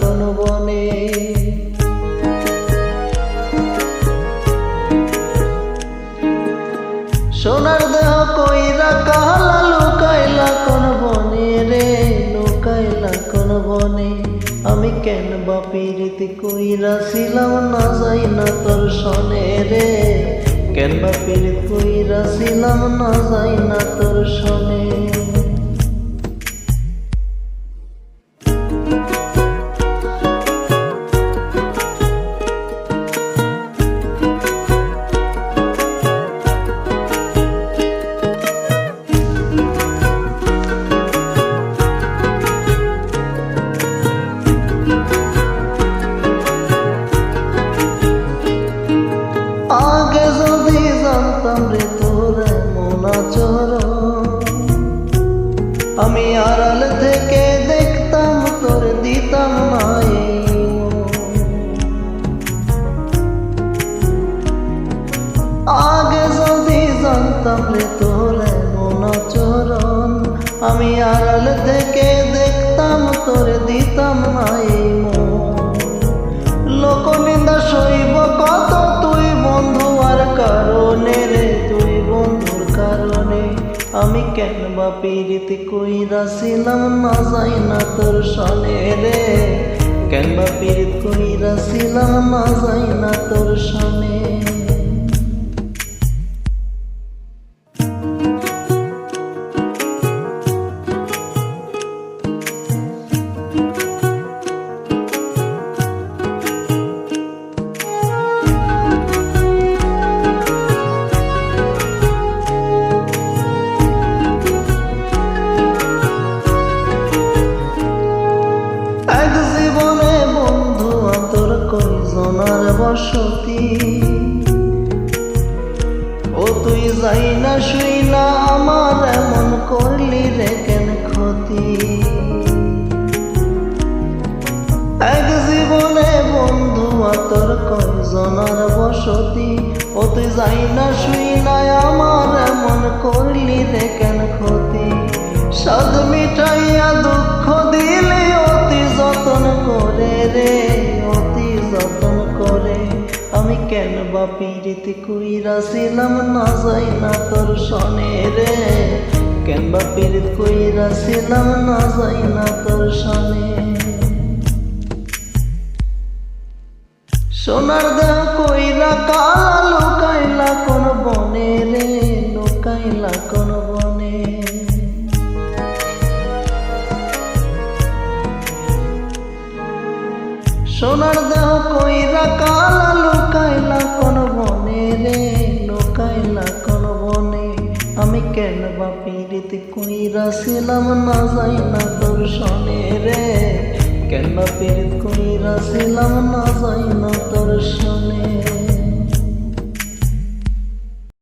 কোন বনে। সোনার দেহ কইরা কালা লুকাইলা কোন বনে রে, লুকাইলা কোন বনে। আমি কেন বা পিরিতি কইরা ছিলাম না যাই না তোর সনে রে, কেন বা পিরিত কইরা ছিলাম না যাই না তোর সনে। আগে যদি জানতাম রে তোর এমন আচরণ, আমি আড়াল থেকে দেখতাম তোর দিতাম না এই মন। আগে যদি জানতাম রে তোর এমন আচরণ, আমি আড়াল থেকে দেখতাম তোর দিতাম না এই মন। লোকনিন্দা সইব কত তুই বন্ধু আর কারণে রে, তুই বন্ধুর কারণে। আমি কেন বা পিরিতি কইরা ছিলাম না যাই না তোর সনে রে, কেন বা পিরিত কইরা ছিলাম না যাই না তোর সনে। কয়জনার বসতি, ও তুই যাই না শুই না আমার এমন করলি রে কেন ক্ষতি। এক জীবনে বন্ধু তোর কয়জনার বসতি, ও তুই যাই না শুই না আমার এমন করলি রে কেন ক্ষতি। সাদ মিটাইয়া দুঃখ দিলে অতি যতন করে রে, অতি যতন করে। আমি কেন বা পিরিতি কইরা ছিলাম না যাই না তোর সনে রে, কেন বা পিরিত কইরা ছিলাম না যাই না তোর সনে। সোনার দেহ কইরা কালা লুকাইলা কোন বনে রে, লুকাইলা কোন বনে। সোনার দেহ কইরা কালা লুকাইলা কোন বনে রে, লুকাইলা কোন বনে। আমি কেন বা পিরিতি কইরা ছিলাম না যাই না তোর সনে রে, কেন বা পিরিত কইরা ছিলাম না যাই না তোর সনে।